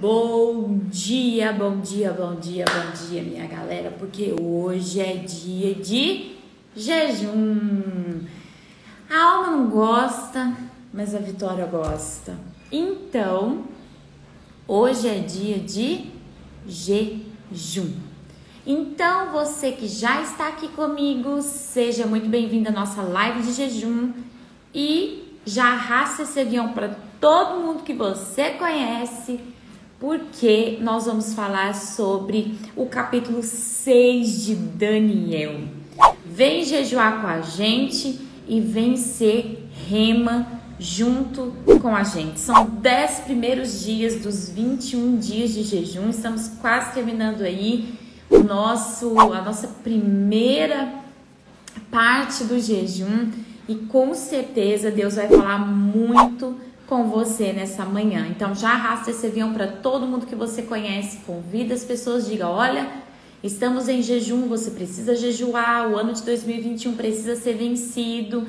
Bom dia, bom dia, bom dia, bom dia, minha galera, porque hoje é dia de jejum. A alma não gosta, mas a Vitória gosta. Então, hoje é dia de jejum. Então, você que já está aqui comigo, seja muito bem-vindo à nossa live de jejum e já arrasta esse avião para todo mundo que você conhece, porque nós vamos falar sobre o capítulo 6 de Daniel. Vem jejuar com a gente e vem ser rema junto com a gente. São 10 primeiros dias dos 21 dias de jejum. Estamos quase terminando aí a nossa primeira parte do jejum e com certeza Deus vai falar muito com você nessa manhã. Então já arrasta esse avião para todo mundo que você conhece, convida as pessoas, diga: olha, estamos em jejum, você precisa jejuar, o ano de 2021 precisa ser vencido,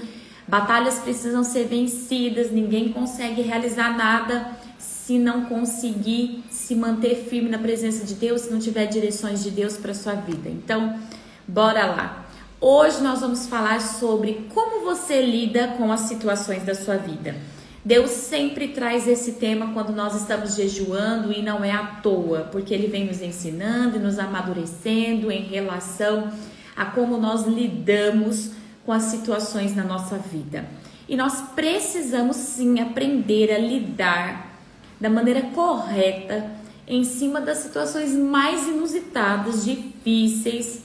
batalhas precisam ser vencidas, ninguém consegue realizar nada se não conseguir se manter firme na presença de Deus, se não tiver direções de Deus para sua vida. Então, bora lá. Hoje nós vamos falar sobre como você lida com as situações da sua vida. Deus sempre traz esse tema quando nós estamos jejuando e não é à toa, porque Ele vem nos ensinando e nos amadurecendo em relação a como nós lidamos com as situações na nossa vida. E nós precisamos sim aprender a lidar da maneira correta em cima das situações mais inusitadas, difíceis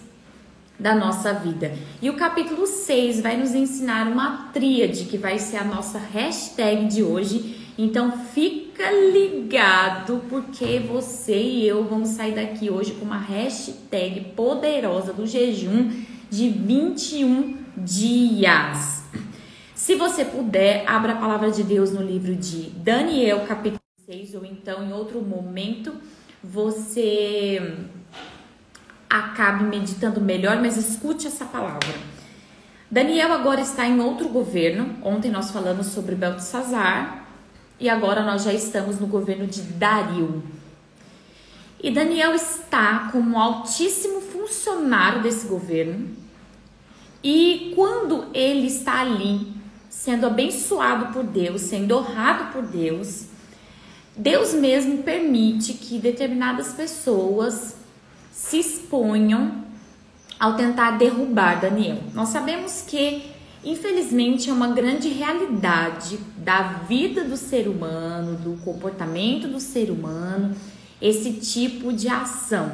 da nossa vida. E o capítulo 6 vai nos ensinar uma tríade que vai ser a nossa hashtag de hoje. Então fica ligado, porque você e eu vamos sair daqui hoje com uma hashtag poderosa do jejum de 21 dias. Se você puder, abra a palavra de Deus no livro de Daniel, capítulo 6, ou então em outro momento você acabe meditando melhor, mas escute essa palavra. Daniel agora está em outro governo. Ontem nós falamos sobre Beltesazar e agora nós já estamos no governo de Dario. E Daniel está como altíssimo funcionário desse governo. E quando ele está ali, sendo abençoado por Deus, sendo honrado por Deus, Deus mesmo permite que determinadas pessoas se exponham ao tentar derrubar Daniel. Nós sabemos que, infelizmente, é uma grande realidade da vida do ser humano, do comportamento do ser humano, esse tipo de ação,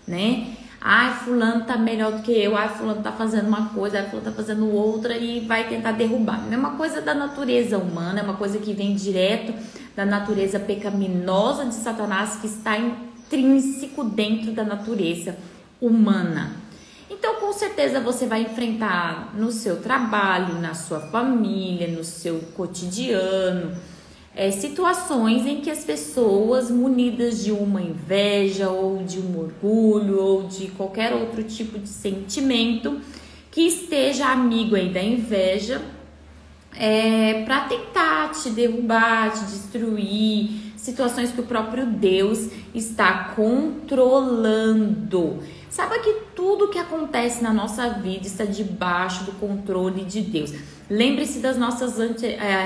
né? Ai, fulano tá melhor do que eu, ai, fulano tá fazendo uma coisa, ai, fulano tá fazendo outra e vai tentar derrubar. Não é uma coisa da natureza humana, é uma coisa que vem direto da natureza pecaminosa de Satanás, que está intrínseco dentro da natureza humana. Então, com certeza você vai enfrentar no seu trabalho, na sua família, no seu cotidiano, situações em que as pessoas, munidas de uma inveja ou de um orgulho ou de qualquer outro tipo de sentimento que esteja amigo aí da inveja, para tentar te derrubar, te destruir, situações que o próprio Deus está controlando. Saiba que tudo que acontece na nossa vida está debaixo do controle de Deus. Lembre-se das nossas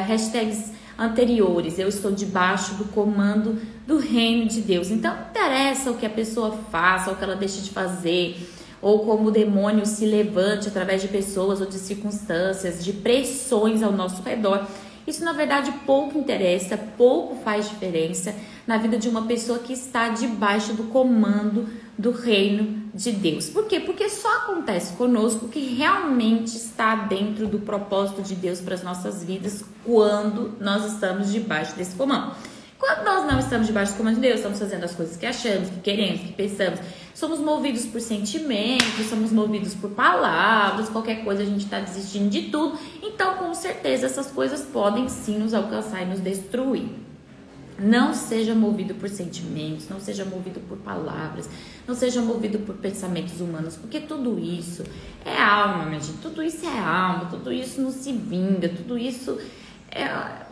hashtags anteriores. Eu estou debaixo do comando do reino de Deus. Então não interessa o que a pessoa faça, ou o que ela deixe de fazer, ou como o demônio se levante através de pessoas ou de circunstâncias, de pressões ao nosso redor. Isso, na verdade, pouco interessa, pouco faz diferença na vida de uma pessoa que está debaixo do comando do reino de Deus. Por quê? Porque só acontece conosco o que realmente está dentro do propósito de Deus para as nossas vidas quando nós estamos debaixo desse comando. Quando nós não estamos debaixo do comando de Deus, estamos fazendo as coisas que achamos, que queremos, que pensamos, somos movidos por sentimentos, somos movidos por palavras, qualquer coisa a gente está desistindo de tudo. Então, com certeza, essas coisas podem sim nos alcançar e nos destruir. Não seja movido por sentimentos, não seja movido por palavras, não seja movido por pensamentos humanos, porque tudo isso é alma, minha gente, tudo isso é alma, tudo isso não se vinga, tudo isso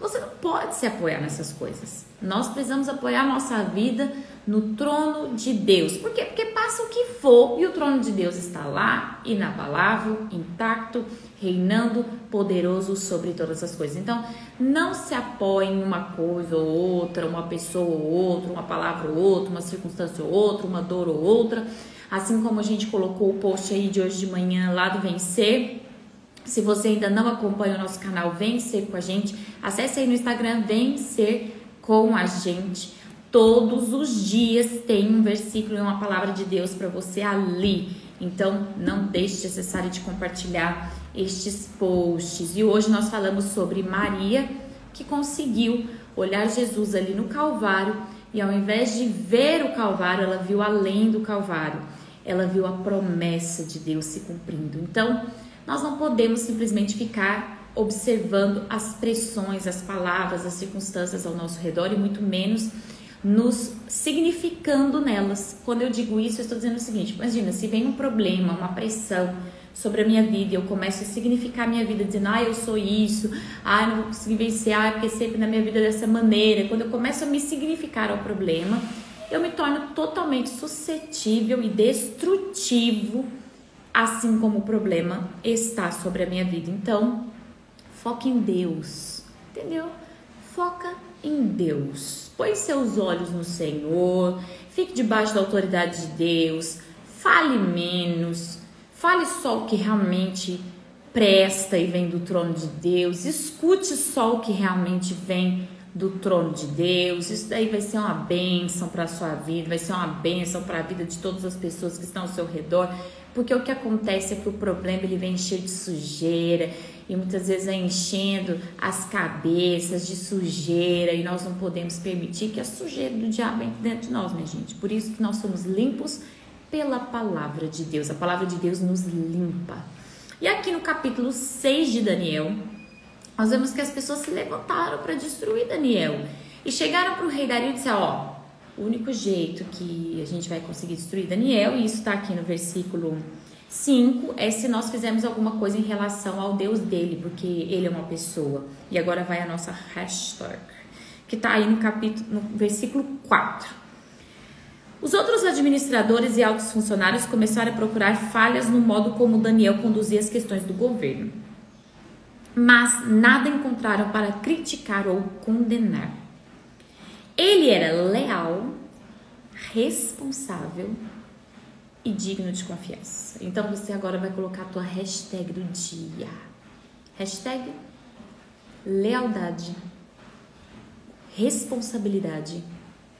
Você não pode se apoiar nessas coisas. Nós precisamos apoiar a nossa vida no trono de Deus. Por quê? Porque passa o que for e o trono de Deus está lá, inabalável, intacto, reinando, poderoso sobre todas as coisas. Então, não se apoie em uma coisa ou outra, uma pessoa ou outra, uma palavra ou outra, uma circunstância ou outra, uma dor ou outra. Assim como a gente colocou o post aí de hoje de manhã lá do Vencer. Se você ainda não acompanha o nosso canal Vencer com a gente, acesse aí no Instagram Vencer com a gente. Todos os dias tem um versículo e uma palavra de Deus para você ali. Então, não deixe de acessar e de compartilhar estes posts. E hoje nós falamos sobre Maria, que conseguiu olhar Jesus ali no Calvário e ao invés de ver o Calvário, ela viu além do Calvário. Ela viu a promessa de Deus se cumprindo. Então, nós não podemos simplesmente ficar observando as pressões, as palavras, as circunstâncias ao nosso redor e muito menos nos significando nelas. Quando eu digo isso, eu estou dizendo o seguinte: imagina, se vem um problema, uma pressão sobre a minha vida e eu começo a significar a minha vida dizendo, eu sou isso, eu não vou conseguir vencer, porque sempre na minha vida é dessa maneira. Quando eu começo a me significar ao problema, eu me torno totalmente suscetível e destrutivo, assim como o problema está sobre a minha vida. Então, foca em Deus, entendeu? Foca em Deus. Põe seus olhos no Senhor, fique debaixo da autoridade de Deus, fale menos, fale só o que realmente presta e vem do trono de Deus, escute só o que realmente vem do trono de Deus. Isso daí vai ser uma bênção para a sua vida, vai ser uma bênção para a vida de todas as pessoas que estão ao seu redor, porque o que acontece é que o problema ele vem cheio de sujeira e muitas vezes vai enchendo as cabeças de sujeira e nós não podemos permitir que a sujeira do diabo entre dentro de nós, minha gente. Por isso que nós somos limpos pela palavra de Deus. A palavra de Deus nos limpa. E aqui no capítulo 6 de Daniel, nós vemos que as pessoas se levantaram para destruir Daniel e chegaram para o rei Dario e disseram, o único jeito que a gente vai conseguir destruir Daniel, e isso está aqui no versículo 5, é se nós fizermos alguma coisa em relação ao Deus dele, porque ele é uma pessoa. E agora vai a nossa hashtag, que está aí no versículo 4. Os outros administradores e altos funcionários começaram a procurar falhas no modo como Daniel conduzia as questões do governo, mas nada encontraram para criticar ou condenar. Ele era leal, responsável e digno de confiança. Então você agora vai colocar a tua hashtag do dia. Hashtag lealdade, responsabilidade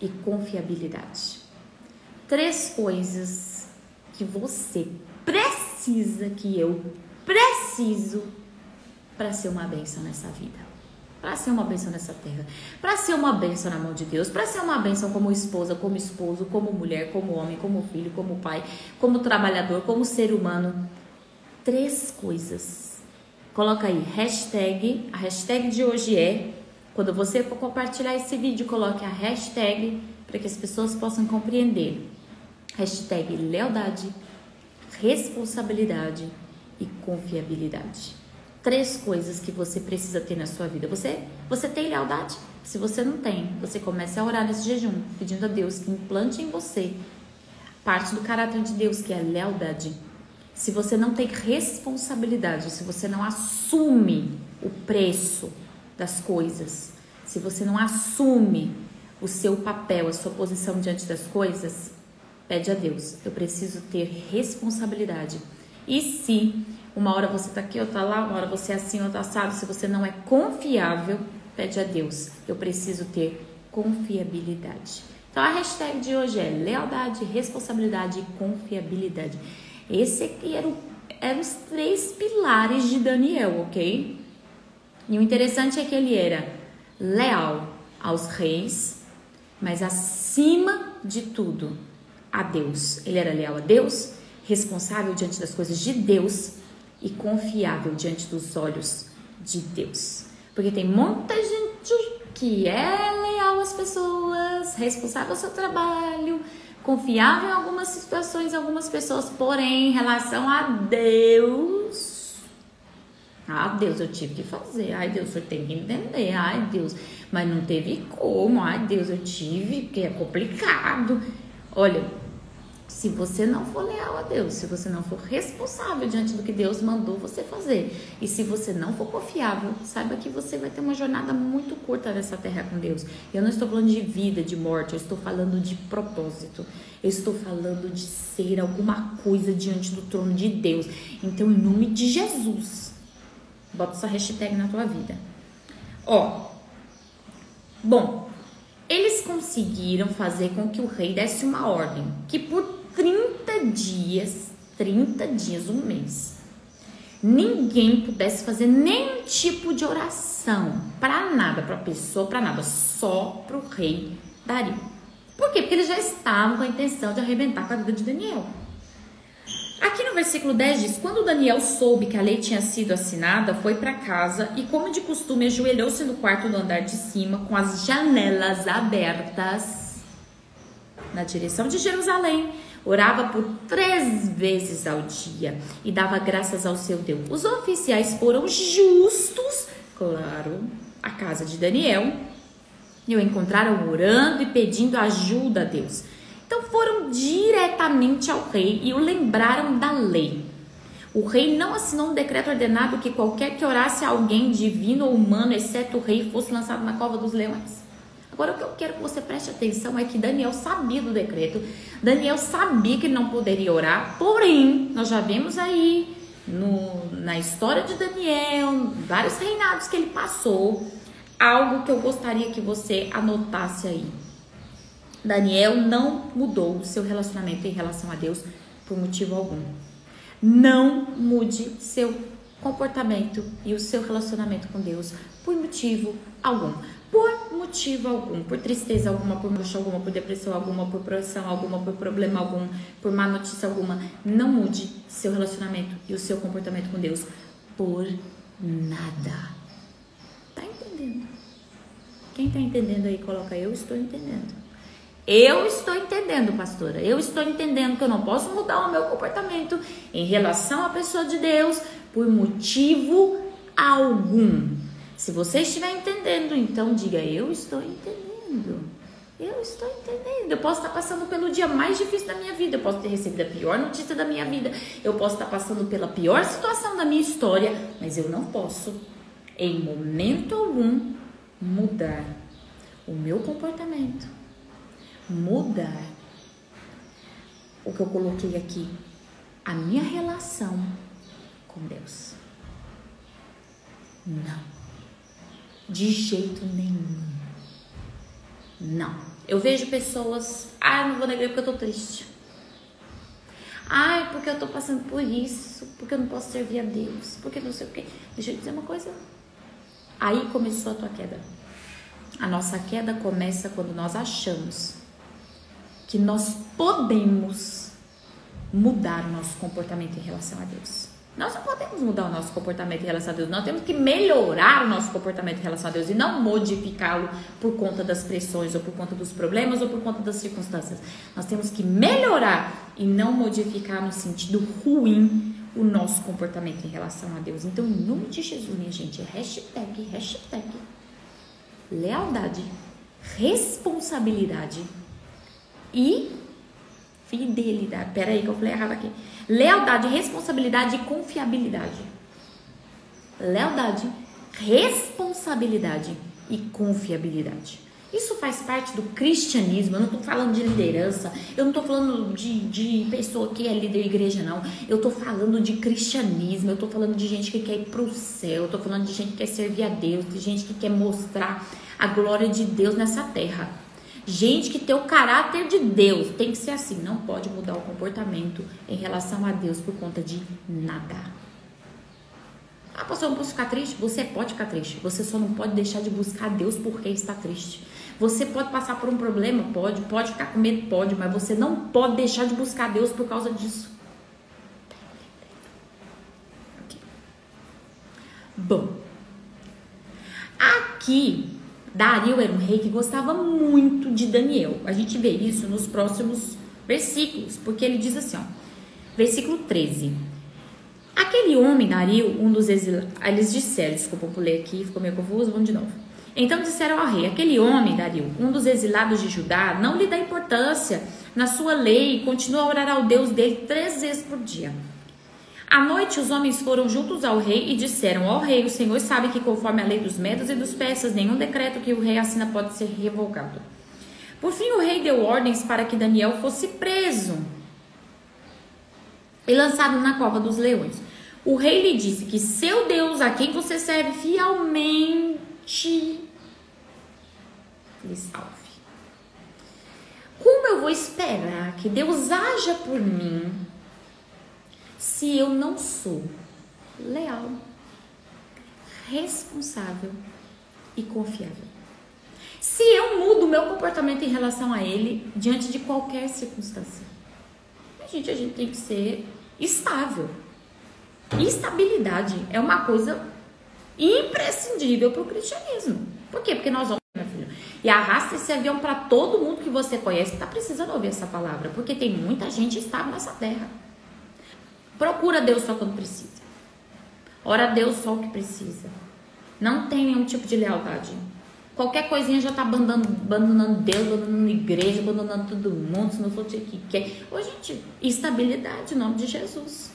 e confiabilidade. 3 coisas que você precisa, que eu preciso para ser uma bênção nessa vida, para ser uma bênção nessa terra, para ser uma bênção na mão de Deus, para ser uma bênção como esposa, como esposo, como mulher, como homem, como filho, como pai, como trabalhador, como ser humano. 3 coisas. Coloca aí, hashtag. A hashtag de hoje é, quando você for compartilhar esse vídeo, coloque a hashtag para que as pessoas possam compreender. Hashtag lealdade, responsabilidade e confiabilidade. 3 coisas que você precisa ter na sua vida. Você tem lealdade? Se você não tem, você comece a orar nesse jejum, pedindo a Deus que implante em você parte do caráter de Deus, que é a lealdade. Se você não tem responsabilidade, se você não assume o preço das coisas, se você não assume o seu papel, a sua posição diante das coisas, pede a Deus, eu preciso ter responsabilidade. E se uma hora você tá aqui, outra lá, uma hora você é assim, outra assado, se você não é confiável, pede a Deus, eu preciso ter confiabilidade. Então a hashtag de hoje é lealdade, responsabilidade e confiabilidade. Esse aqui eram os 3 pilares de Daniel, ok? E o interessante é que ele era leal aos reis, mas acima de tudo, a Deus. Ele era leal a Deus, responsável diante das coisas de Deus e confiável diante dos olhos de Deus. Porque tem muita gente que é leal às pessoas, responsável ao seu trabalho, confiável em algumas situações, algumas pessoas, porém, em relação a Deus, Ah, Deus, eu tive que fazer. Ai, Deus, o senhor tem que entender. Ai, Deus, mas não teve como. Ai, Deus, eu tive, porque é complicado. Olha, se você não for leal a Deus, se você não for responsável diante do que Deus mandou você fazer, e se você não for confiável, saiba que você vai ter uma jornada muito curta nessa terra com Deus. Eu não estou falando de vida, de morte, eu estou falando de propósito. Eu estou falando de ser alguma coisa diante do trono de Deus. Então, em nome de Jesus, bota essa hashtag na tua vida. Bom, eles conseguiram fazer com que o rei desse uma ordem, que por 30 dias, um mês, ninguém pudesse fazer nenhum tipo de oração, para nada, para pessoa, para nada, só para o rei Dario. Por quê? Porque eles já estavam com a intenção de arrebentar com a vida de Daniel. Aqui no versículo 10 diz: quando Daniel soube que a lei tinha sido assinada, foi para casa e, como de costume, ajoelhou-se no quarto do andar de cima, com as janelas abertas na direção de Jerusalém. Orava por 3 vezes ao dia e dava graças ao seu Deus. Os oficiais foram justos, claro, à casa de Daniel, e o encontraram orando e pedindo ajuda a Deus. Então foram diretamente ao rei e o lembraram da lei. O rei não assinou um decreto ordenado que qualquer que orasse a alguém, divino ou humano, exceto o rei, fosse lançado na cova dos leões. Agora, o que eu quero que você preste atenção é que Daniel sabia do decreto, Daniel sabia que ele não poderia orar, porém, nós já vemos aí na história de Daniel, vários reinados que ele passou, algo que eu gostaria que você anotasse aí. Daniel não mudou o seu relacionamento em relação a Deus por motivo algum. Não mude seu comportamento e o seu relacionamento com Deus por motivo algum. Por motivo algum, por tristeza alguma, por angústia alguma, por depressão alguma, por pressão alguma, por problema algum, por má notícia alguma. Não mude seu relacionamento e o seu comportamento com Deus por nada. Tá entendendo? Quem tá entendendo aí, coloca eu estou entendendo. Eu estou entendendo, pastora. Eu estou entendendo que eu não posso mudar o meu comportamento em relação à pessoa de Deus por motivo algum. Se você estiver entendendo, então diga: eu estou entendendo. Eu estou entendendo. Eu posso estar passando pelo dia mais difícil da minha vida. Eu posso ter recebido a pior notícia da minha vida. Eu posso estar passando pela pior situação da minha história. Mas eu não posso, em momento algum, mudar o meu comportamento. Mudar o que eu coloquei aqui, a minha relação com Deus. Não. De jeito nenhum. Não. Eu vejo pessoas: eu não vou na igreja porque eu tô triste. Porque eu tô passando por isso, porque eu não posso servir a Deus, porque não sei o quê. Deixa eu dizer uma coisa. Aí começou a tua queda. A nossa queda começa quando nós achamos que nós podemos mudar o nosso comportamento em relação a Deus. Nós não podemos mudar o nosso comportamento em relação a Deus. Nós temos que melhorar o nosso comportamento em relação a Deus e não modificá-lo por conta das pressões, ou por conta dos problemas, ou por conta das circunstâncias. Nós temos que melhorar e não modificar no sentido ruim o nosso comportamento em relação a Deus. Então, em nome de Jesus, minha gente, hashtag lealdade, responsabilidade e fidelidade. Peraí que eu falei errado aqui. Lealdade, responsabilidade e confiabilidade. Lealdade, responsabilidade e confiabilidade. Isso faz parte do cristianismo. Eu não estou falando de liderança. Eu não estou falando de pessoa que é líder de igreja, não. Eu estou falando de cristianismo. Eu estou falando de gente que quer ir para o céu. Eu estou falando de gente que quer servir a Deus. De gente que quer mostrar a glória de Deus nessa terra. Gente que tem o caráter de Deus. Tem que ser assim. Não pode mudar o comportamento em relação a Deus por conta de nada. Pastor, eu não posso ficar triste? Você pode ficar triste. Você só não pode deixar de buscar Deus porque está triste. Você pode passar por um problema? Pode. Pode ficar com medo? Pode. Mas você não pode deixar de buscar Deus por causa disso. Okay. Bom. Aqui, Dario era um rei que gostava muito de Daniel. A gente vê isso nos próximos versículos. Porque ele diz assim, ó. Versículo 13. Aquele homem, Dario, um dos exilados... Eles disseram, desculpa, eu pulei aqui, ficou meio confuso, vamos de novo. Então disseram ao rei, aquele homem, Dario, um dos exilados de Judá, não lhe dá importância na sua lei e continua a orar ao Deus dele 3 vezes por dia. À noite, os homens foram juntos ao rei e disseram ao rei, o Senhor sabe que conforme a lei dos medos e dos persas, nenhum decreto que o rei assina pode ser revogado. Por fim, o rei deu ordens para que Daniel fosse preso e lançado na cova dos leões. O rei lhe disse que seu Deus, a quem você serve fielmente, lhe salve. Como eu vou esperar que Deus haja por mim se eu não sou leal, responsável e confiável? Se eu mudo o meu comportamento em relação a Ele diante de qualquer circunstância? A gente tem que ser estável. Estabilidade é uma coisa imprescindível para o cristianismo. Por quê? Porque nós vamos, meu filho, e arrasta esse avião para todo mundo que você conhece que está precisando ouvir essa palavra, porque tem muita gente estável nessa terra. Procura Deus só quando precisa. Ora a Deus só o que precisa. Não tem nenhum tipo de lealdade. Qualquer coisinha já está abandonando Deus, abandonando a igreja, abandonando todo mundo, se não for o que quer. Ô, gente, estabilidade em nome de Jesus.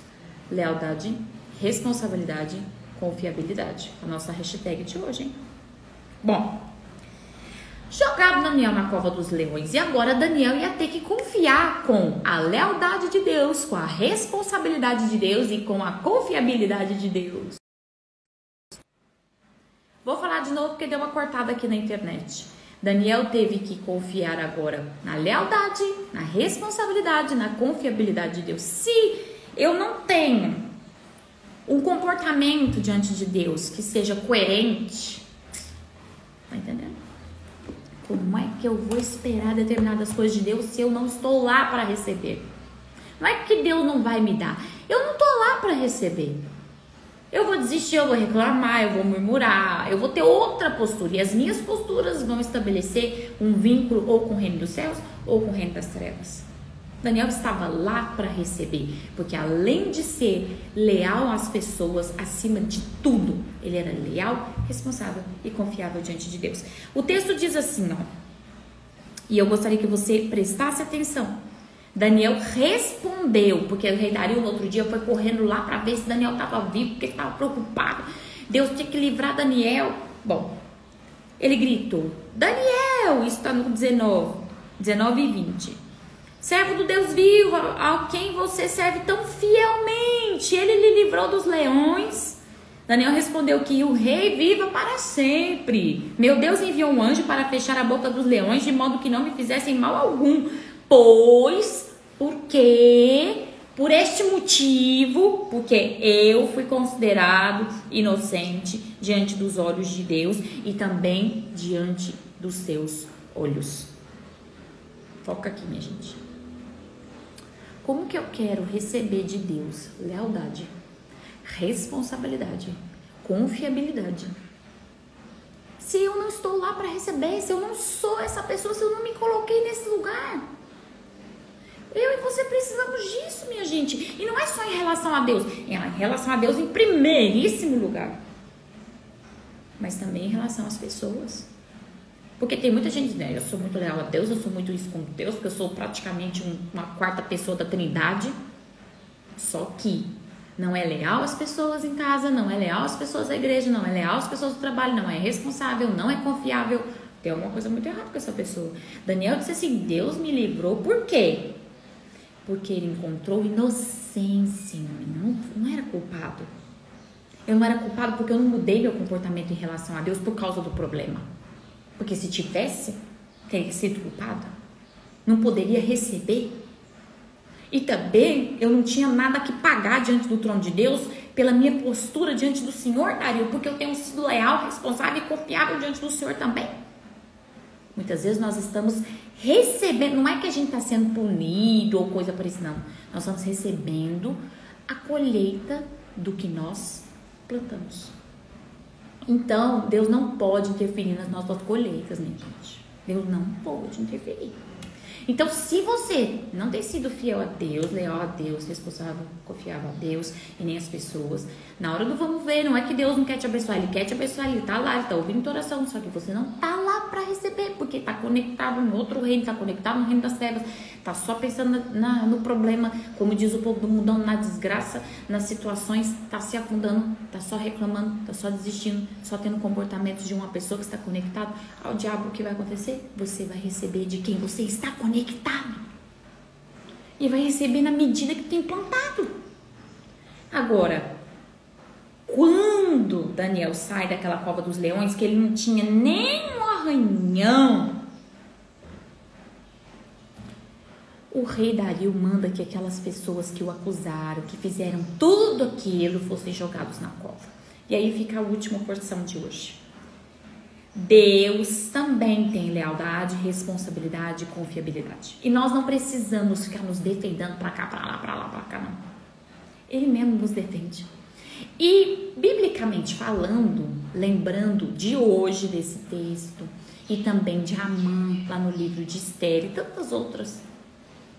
Lealdade, responsabilidade, confiabilidade. A nossa hashtag de hoje, hein? Bom, jogado Daniel na cova dos leões. E agora Daniel ia ter que confiar com a lealdade de Deus, com a responsabilidade de Deus e com a confiabilidade de Deus. Vou falar de novo porque deu uma cortada aqui na internet. Daniel teve que confiar agora na lealdade, na responsabilidade, na confiabilidade de Deus. Se eu não tenho um comportamento diante de Deus que seja coerente, tá entendendo? Como é que eu vou esperar determinadas coisas de Deus se eu não estou lá para receber? Não é que Deus não vai me dar. Eu não estou lá para receber. Eu vou desistir, eu vou reclamar, eu vou murmurar, eu vou ter outra postura. E as minhas posturas vão estabelecer um vínculo ou com o reino dos céus ou com o reino das trevas. Daniel estava lá para receber, porque além de ser leal às pessoas, acima de tudo, ele era leal, responsável e confiável diante de Deus. O texto diz assim, ó, e eu gostaria que você prestasse atenção. Daniel respondeu, porque o rei Dario no outro dia foi correndo lá para ver se Daniel estava vivo, porque ele estava preocupado. Deus tinha que livrar Daniel. Bom, ele gritou, Daniel, isso está no 19 e 20. Servo do Deus vivo, a quem você serve tão fielmente, ele lhe livrou dos leões. Daniel respondeu que o rei viva para sempre. Meu Deus enviou um anjo para fechar a boca dos leões, de modo que não me fizessem mal algum. Pois, por este motivo, porque eu fui considerado inocente diante dos olhos de Deus e também diante dos seus olhos. Foca aqui, minha gente. Como que eu quero receber de Deus lealdade, responsabilidade, confiabilidade, se eu não estou lá para receber, se eu não sou essa pessoa, se eu não me coloquei nesse lugar? Eu e você precisamos disso, minha gente. E não é só em relação a Deus, é em relação a Deus em primeiríssimo lugar, mas também em relação às pessoas. Porque tem muita gente dizendo, eu sou muito leal a Deus, eu sou muito isso com Deus, porque eu sou praticamente uma quarta pessoa da Trindade. Só que não é leal às pessoas em casa, não é leal às pessoas da igreja, não é leal às pessoas do trabalho, não é responsável, não é confiável. Tem alguma coisa muito errada com essa pessoa. Daniel disse assim, Deus me livrou, por quê? Porque ele encontrou inocência, não era culpado. Eu não era culpado porque eu não mudei meu comportamento em relação a Deus por causa do problema. Porque se tivesse, teria sido culpado. Não poderia receber. E também eu não tinha nada que pagar diante do trono de Deus pela minha postura diante do Senhor, Dario, porque eu tenho sido leal, responsável e confiável diante do Senhor também. Muitas vezes nós estamos recebendo, não é que a gente está sendo punido ou coisa parecida, não. Nós estamos recebendo a colheita do que nós plantamos. Então, Deus não pode interferir nas nossas colheitas, minha gente. Deus não pode interferir. Então, se você não tem sido fiel a Deus, leal a Deus, responsável, confiável a Deus e nem as pessoas, na hora do vamos ver, não é que Deus não quer te abençoar, Ele quer te abençoar, Ele tá lá, Ele tá ouvindo tua oração, só que você não tá lá para receber, porque tá conectado no outro reino, tá conectado no reino das trevas, tá só pensando no problema, como diz o povo do mundão, na desgraça, nas situações, tá se afundando, tá só reclamando, tá só desistindo, só tendo comportamentos de uma pessoa que está conectada ao diabo. O que vai acontecer? Você vai receber de quem você está conectado e vai receber na medida que tem plantado. Agora, quando Daniel sai daquela cova dos leões, que ele não tinha nem um arranhão, o rei Dario manda que aquelas pessoas que o acusaram, que fizeram tudo aquilo, fossem jogados na cova. E aí fica a última porção de hoje. Deus também tem lealdade, responsabilidade e confiabilidade. E nós não precisamos ficar nos defendendo pra cá, pra lá, pra lá, pra cá, não. Ele mesmo nos defende. E, biblicamente falando, lembrando de hoje desse texto, e também de Amã, lá no livro de Esther e tantas outras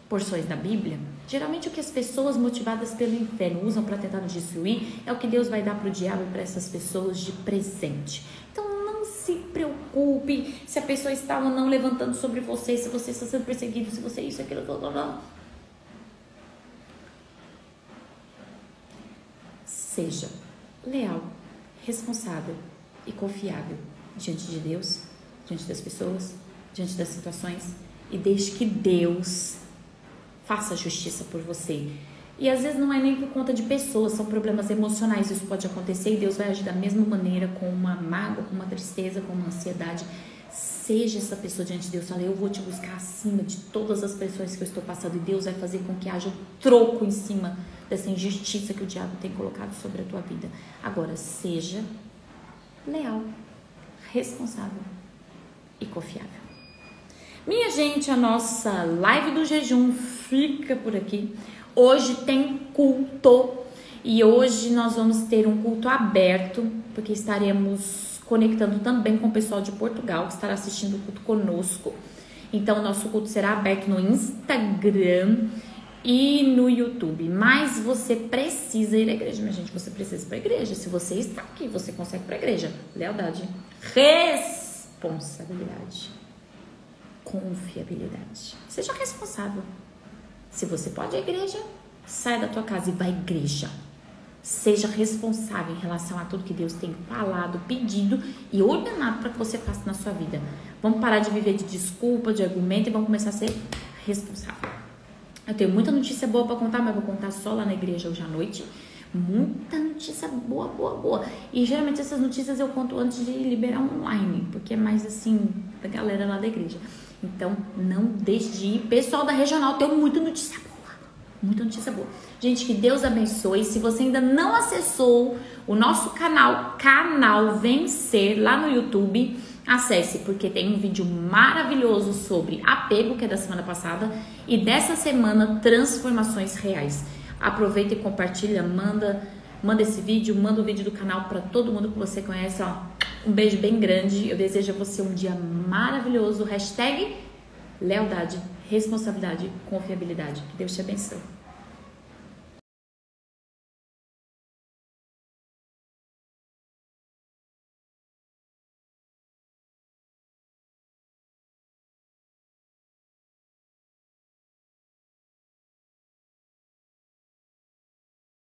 porções da Bíblia, geralmente o que as pessoas motivadas pelo inferno usam para tentar nos destruir é o que Deus vai dar para o diabo e para essas pessoas de presente. Então não se preocupe se a pessoa está ou não levantando sobre você, se você está sendo perseguido, se você isso, aquilo, blá, blá, blá. Seja leal, responsável e confiável diante de Deus, diante das pessoas, diante das situações, e deixe que Deus faça justiça por você. E às vezes não é nem por conta de pessoas, são problemas emocionais, isso pode acontecer e Deus vai agir da mesma maneira, com uma mágoa, com uma tristeza, com uma ansiedade. Seja essa pessoa diante de Deus, fala, eu vou te buscar acima de todas as pressões que eu estou passando, e Deus vai fazer com que haja um troco em cima dessa injustiça que o diabo tem colocado sobre a tua vida. Agora, seja leal, responsável e confiável. Minha gente, a nossa live do jejum fica por aqui. Hoje tem culto e hoje nós vamos ter um culto aberto, porque estaremos conectando também com o pessoal de Portugal que estará assistindo o culto conosco. Então, o nosso culto será aberto no Instagram e no YouTube. Mas você precisa ir à igreja, minha gente. Você precisa ir para a igreja. Se você está aqui, você consegue ir para a igreja. Lealdade, responsabilidade, confiabilidade. Seja responsável. Se você pode ir à igreja, saia da tua casa e vá à igreja. Seja responsável em relação a tudo que Deus tem falado, pedido e ordenado para que você faça na sua vida. Vamos parar de viver de desculpa, de argumento e vamos começar a ser responsável. Eu tenho muita notícia boa para contar, mas vou contar só lá na igreja hoje à noite. Muita notícia boa, boa, boa. E geralmente essas notícias eu conto antes de liberar online, porque é mais assim, da galera lá da igreja. Então, não deixe de ir. Pessoal da regional, tem muita notícia boa. Muita notícia boa. Gente, que Deus abençoe. Se você ainda não acessou o nosso canal Vencer, lá no YouTube, acesse, porque tem um vídeo maravilhoso sobre apego, que é da semana passada, e dessa semana, transformações reais. Aproveita e compartilha, manda esse vídeo, manda o vídeo do canal para todo mundo que você conhece, ó. Um beijo bem grande, eu desejo a você um dia maravilhoso. Hashtag lealdade, responsabilidade, confiabilidade. Que Deus te abençoe.